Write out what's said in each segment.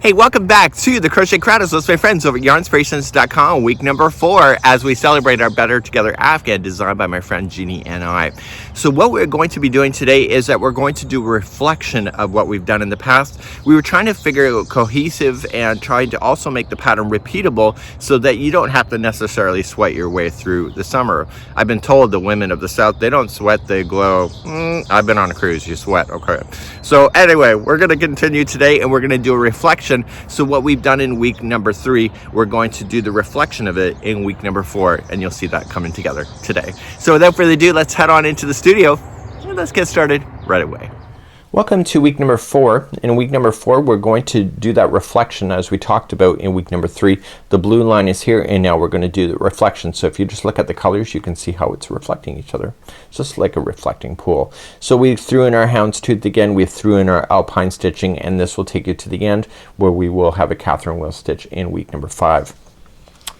Hey, welcome back to the Crochet Crowd with my friends over at yarnspirations.com, week number 4, as we celebrate our Better Together Afghan designed by my friend Jeanne and I. So what we're going to be doing today is that we're going to do a reflection of what we've done in the past. We were trying to figure out cohesive and trying to also make the pattern repeatable so that you don't have to necessarily sweat your way through the summer. I've been told the women of the South, they don't sweat, they glow. I've been on a cruise, you sweat, okay. So anyway, we're going to continue today and we're going to do a reflection. So what we've done in week number 3, we're going to do the reflection of it in week number 4, and you'll see that coming together today. So without further ado, let's head on into the studio and let's get started right away. Welcome to week number 4. In week number 4, we're going to do that reflection as we talked about in week number 3. The blue line is here, and now we're going to do the reflection. So if you just look at the colors, you can see how it's reflecting each other. It's just like a reflecting pool. So we threw in our houndstooth again, we threw in our alpine stitching, and this will take you to the end where we will have a Catherine wheel stitch in week number 5.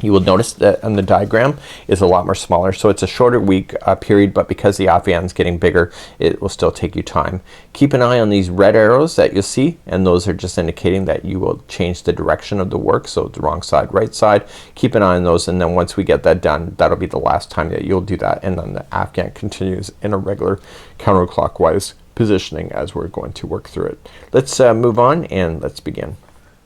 You will notice that on the diagram is a lot more smaller, so it's a shorter week period, but because the Afghan's getting bigger, it will still take you time. Keep an eye on these red arrows that you'll see, and those are just indicating that you will change the direction of the work, so the wrong side, right side. Keep an eye on those, and then once we get that done, that'll be the last time that you'll do that, and then the Afghan continues in a regular counterclockwise positioning as we're going to work through it. Let's move on and let's begin.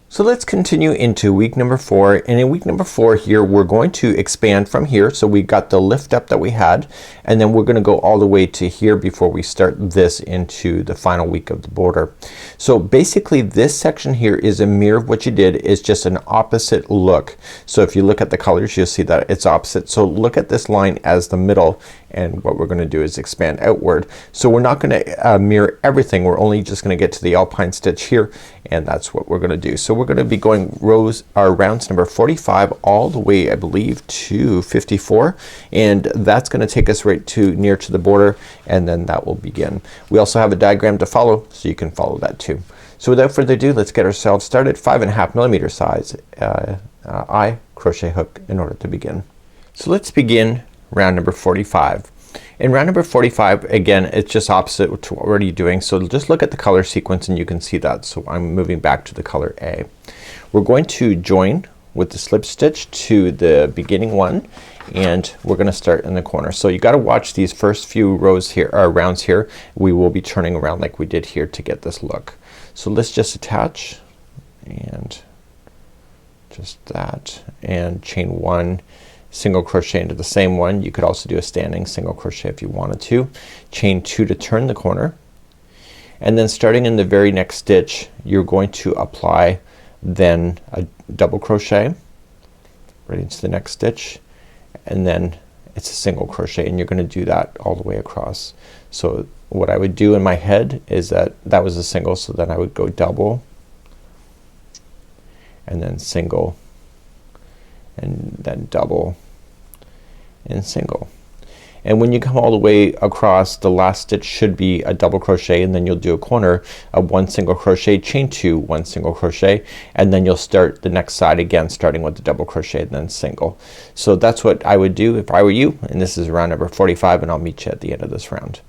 So let's continue into week number 4, and in week number 4 here we're going to expand from here. So we got the lift up that we had, and then we're gonna go all the way to here before we start this into the final week of the border. So basically this section here is a mirror of what you did, is just an opposite look. So if you look at the colors, you'll see that it's opposite. So look at this line as the middle, and what we're gonna do is expand outward. So we're not gonna mirror everything, we're only just gonna get to the alpine stitch here, and that's what we're gonna do. So we're gonna be going rounds number 45 all the way, I believe, to 54, and that's gonna take us right to near to the border, and then that will begin. We also have a diagram to follow, so you can follow that too. So without further ado, let's get ourselves started. 5.5mm size I crochet hook in order to begin. So let's begin round number 45. In round number 45, again, it's just opposite to what we're already doing, so just look at the color sequence and you can see that. So I'm moving back to the color A. We're going to join with the slip stitch to the beginning one, and we're gonna start in the corner. So you gotta watch these first few rows here, or rounds here. We will be turning around like we did here to get this look. So let's just attach, and just that, and chain 1, single crochet into the same one. You could also do a standing single crochet if you wanted to. Chain 2 to turn the corner, and then starting in the very next stitch you're going to apply then a double crochet right into the next stitch, and then it's a single crochet, and you're gonna do that all the way across. So what I would do in my head is that was a single, so then I would go double and then single and then double and single. And when you come all the way across, the last stitch should be a double crochet, and then you'll do a corner of 1 single crochet, chain 2, 1 single crochet, and then you'll start the next side again starting with the double crochet and then single. So that's what I would do if I were you, and this is round number 45, and I'll meet you at the end of this round.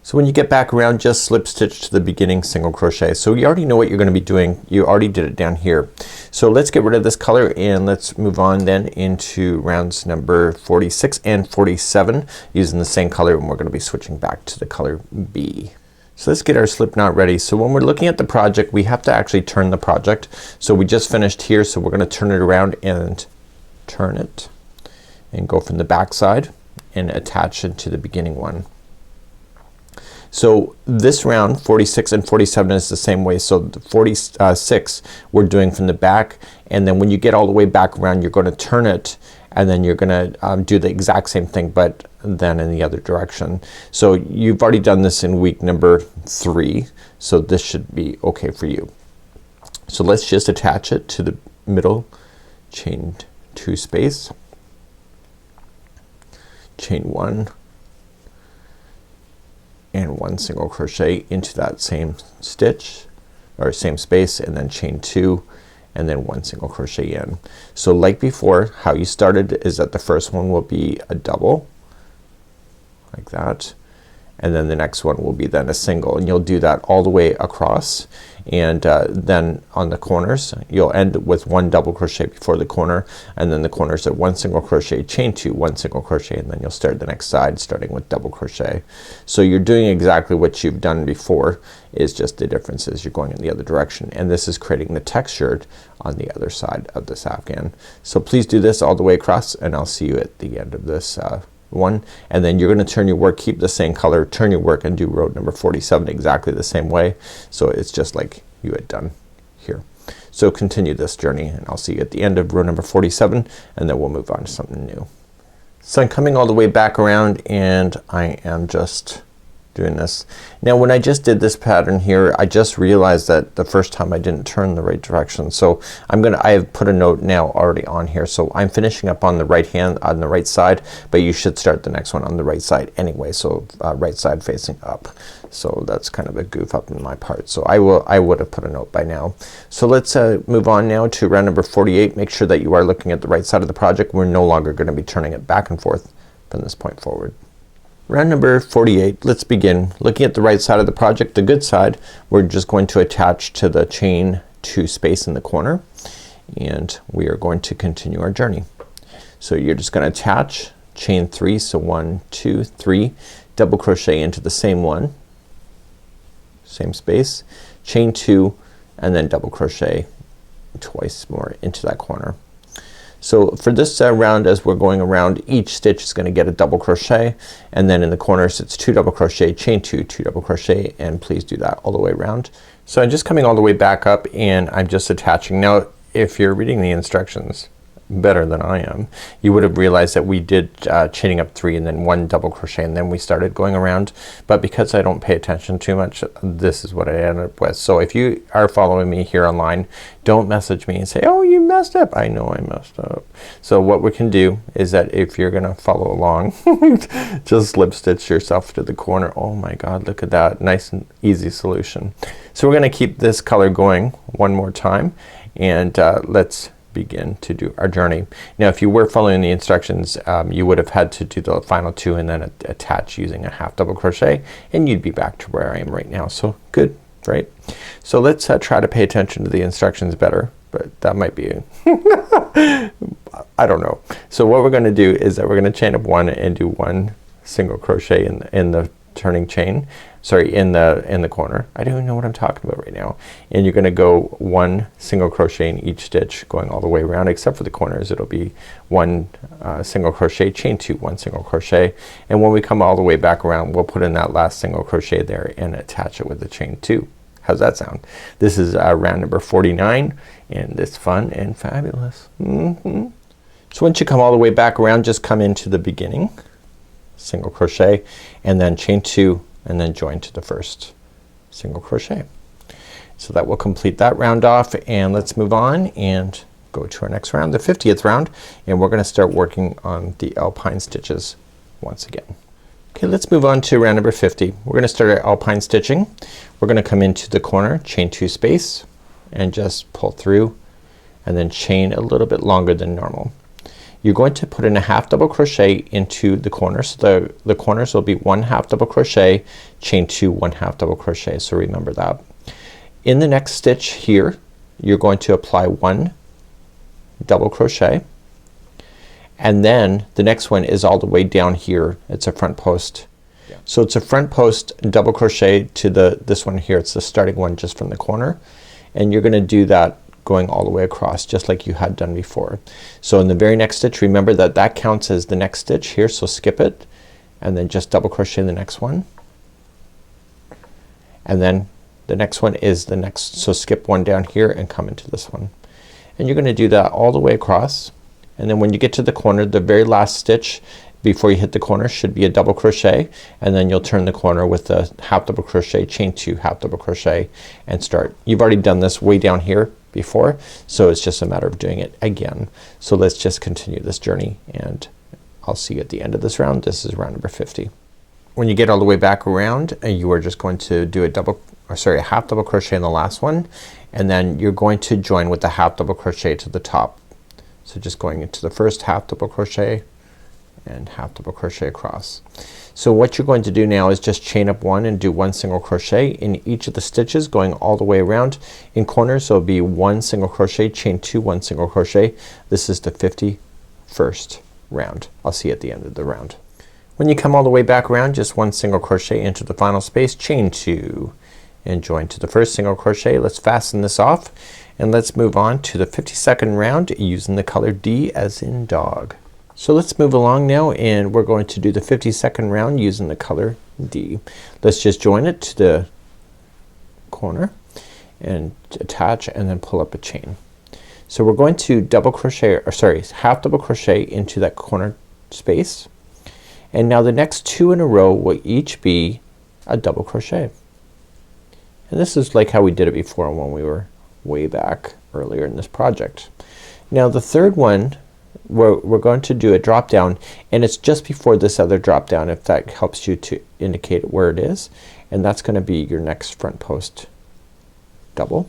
So when you get back around, just slip stitch to the beginning single crochet. So you already know what you're gonna be doing. You already did it down here. So let's get rid of this color and let's move on then into rounds number 46 and 47 using the same color, and we're gonna be switching back to the color B. So let's get our slip knot ready. So when we're looking at the project, we have to actually turn the project. So we just finished here, so we're gonna turn it around and turn it and go from the back side and attach it to the beginning one. So this round 46 and 47 is the same way. So the 46 we're doing from the back, and then when you get all the way back around you're gonna turn it, and then you're gonna do the exact same thing but then in the other direction. So you've already done this in week number 3, so this should be okay for you. So let's just attach it to the middle, chain 2 space, chain 1 and 1 single crochet into that same stitch or same space, and then chain 2 and then 1 single crochet in. So like before, how you started is that the first one will be a double like that, and then the next one will be then a single, and you'll do that all the way across. And then on the corners you'll end with 1 double crochet before the corner, and then the corners at 1 single crochet, chain 2, 1 single crochet, and then you'll start the next side starting with double crochet. So you're doing exactly what you've done before, is just the difference is you're going in the other direction, and this is creating the texture on the other side of this afghan. So please do this all the way across, and I'll see you at the end of this one. And then you're gonna turn your work, keep the same color, turn your work and do row number 47 exactly the same way. So it's just like you had done here. So continue this journey, and I'll see you at the end of row number 47, and then we'll move on to something new. So I'm coming all the way back around, and I am just doing this. Now when I just did this pattern here, I just realized that the first time I didn't turn the right direction. So I have put a note now already on here. So I'm finishing up on the right hand, on the right side, but you should start the next one on the right side anyway. So right side facing up. So that's kind of a goof up in my part. So I would have put a note by now. So let's move on now to round number 48. Make sure that you are looking at the right side of the project. We're no longer going to be turning it back and forth from this point forward. Round number 48, let's begin. Looking at the right side of the project, the good side, we're just going to attach to the chain 2 space in the corner, and we are going to continue our journey. So you're just gonna attach, chain 3, so 1, 2, 3, double crochet into the same one, same space, chain 2, and then double crochet twice more into that corner. So for this round, as we're going around, each stitch is gonna get a double crochet, and then in the corners it's 2 double crochet, chain 2, 2 double crochet, and please do that all the way around. So I'm just coming all the way back up, and I'm just attaching. Now if you're reading the instructions better than I am, you would have realized that we did chaining up 3 and then 1 double crochet, and then we started going around. But because I don't pay attention too much, this is what I ended up with. So if you are following me here online, don't message me and say, oh, you messed up. I know I messed up. So what we can do is that if you're gonna follow along, just slip stitch yourself to the corner. Oh my God, look at that, nice and easy solution. So we're gonna keep this color going one more time, and let's begin to do our journey. Now if you were following the instructions, you would have had to do the final 2 and then attach using a half double crochet, and you'd be back to where I am right now. So good, right? So let's try to pay attention to the instructions better, but that might be I don't know. So what we're gonna do is that we're gonna chain up 1 and do 1 single crochet in the turning chain, sorry, in the corner. I don't even know what I'm talking about right now. And you're gonna go 1 single crochet in each stitch going all the way around, except for the corners. It'll be 1 single crochet, chain 2, 1 single crochet, and when we come all the way back around, we'll put in that last single crochet there and attach it with the chain 2. How's that sound? This is round number 49, and it's fun and fabulous. So once you come all the way back around, just come into the beginning, single crochet, and then chain 2, and then join to the first single crochet. So that will complete that round off, and let's move on and go to our next round, the 50th round, and we're gonna start working on the alpine stitches once again. Okay, let's move on to round number 50. We're gonna start our alpine stitching. We're gonna come into the corner, chain 2 space, and just pull through, and then chain a little bit longer than normal. You're going to put in a half double crochet into the corners. So the corners will be 1 half double crochet, chain 2, 1 half double crochet. So remember that. In the next stitch here, you're going to apply 1 double crochet, and then the next one is all the way down here. It's a front post. Yeah. So it's a front post double crochet to this one here. It's the starting one just from the corner, and you're gonna do that going all the way across just like you had done before. So in the very next stitch, remember that that counts as the next stitch here, so skip it and then just double crochet in the next one, and then the next one is the next, so skip 1 down here and come into this one, and you're gonna do that all the way across. And then when you get to the corner, the very last stitch before you hit the corner should be a double crochet, and then you'll turn the corner with a half double crochet, chain 2, half double crochet, and start. You've already done this way down here before, so it's just a matter of doing it again. So let's just continue this journey, and I'll see you at the end of this round. This is round number 50. When you get all the way back around, you are just going to do a half double crochet in the last one, and then you're going to join with the half double crochet to the top. So just going into the first half double crochet and half double crochet across. So what you're going to do now is just chain up one and do one single crochet in each of the stitches going all the way around in corners. So it'll be one single crochet, chain two, one single crochet. This is the 51st round. I'll see you at the end of the round. When you come all the way back around, just one single crochet into the final space, chain two and join to the first single crochet. Let's fasten this off and let's move on to the 52nd round using the color D as in dog. So let's move along now and we're going to do the 52nd round using the color D. Let's just join it to the corner and attach and then pull up a chain. So we're going to double crochet, or sorry, half double crochet into that corner space, and now the next two in a row will each be a double crochet. And this is like how we did it before when we were way back earlier in this project. Now the third one we're going to do a drop down, and it's just before this other drop down, if that helps you to indicate where it is, and that's going to be your next front post double,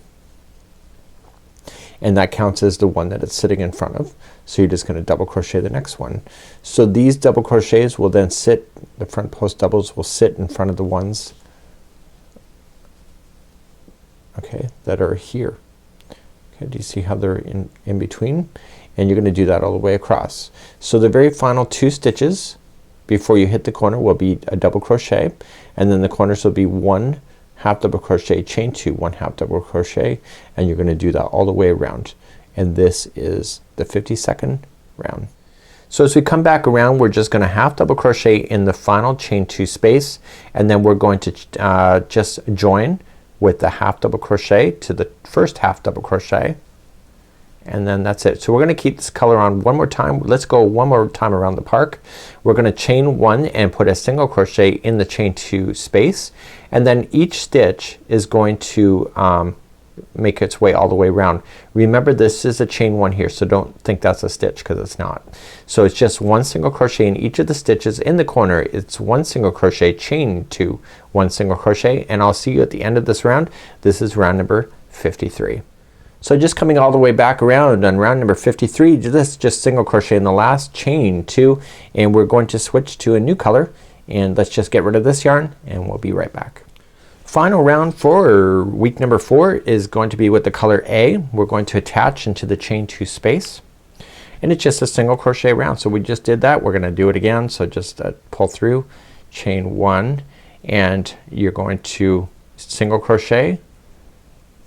and that counts as the one that it's sitting in front of. So you're just going to double crochet the next one. So these double crochets will then sit, the front post doubles will sit in front of the ones, okay, that are here. Okay, do you see how they're in between? And you're gonna do that all the way across. So the very final two stitches before you hit the corner will be a double crochet, and then the corners will be one half double crochet, chain two, one half double crochet, and you're gonna do that all the way around. And this is the 52nd round. So as we come back around, we're just gonna half double crochet in the final chain two space, and then we're going to just join with the half double crochet to the first half double crochet, and then that's it. So we're gonna keep this color on one more time. Let's go one more time around the park. We're gonna chain one and put a single crochet in the chain two space, and then each stitch is going to make its way all the way around. Remember, this is a chain one here, so don't think that's a stitch because it's not. So it's just one single crochet in each of the stitches. In the corner it's one single crochet, chain two, one single crochet, and I'll see you at the end of this round. This is round number 53. So just coming all the way back around on round number 53, this just single crochet in the last, chain two, and we're going to switch to a new color, and let's just get rid of this yarn and we'll be right back. Final round for week number 4 is going to be with the color A. We're going to attach into the chain two space, and it's just a single crochet round. So we just did that. We're gonna do it again. So just pull through, chain one, and you're going to single crochet,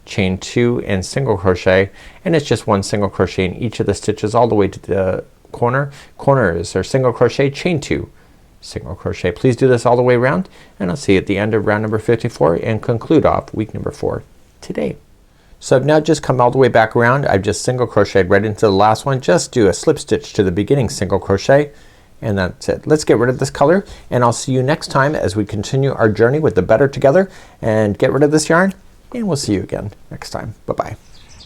chain two, and single crochet, and it's just one single crochet in each of the stitches all the way to the corner. Corners are single crochet, chain two, single crochet. Please do this all the way around, and I'll see you at the end of round number 54 and conclude off week number 4 today. So I've now just come all the way back around. I've just single crocheted right into the last one. Just do a slip stitch to the beginning single crochet, and that's it. Let's get rid of this color, and I'll see you next time as we continue our journey with the Better Together and get rid of this yarn, and we'll see you again next time. Bye-bye.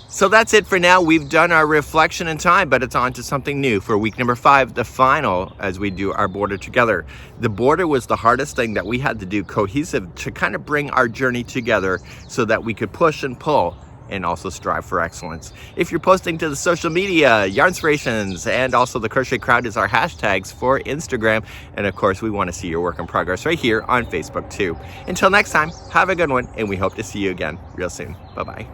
So that's it for now. We've done our reflection in time, but it's on to something new for week number 5, the final, as we do our border together. The border was the hardest thing that we had to do cohesive to kind of bring our journey together so that we could push and pull and also strive for excellence. If you're posting to the social media, Yarnspirations and also the Crochet Crowd is our hashtags for Instagram. And of course, we want to see your work in progress right here on Facebook too. Until next time, have a good one, and we hope to see you again real soon. Bye-bye.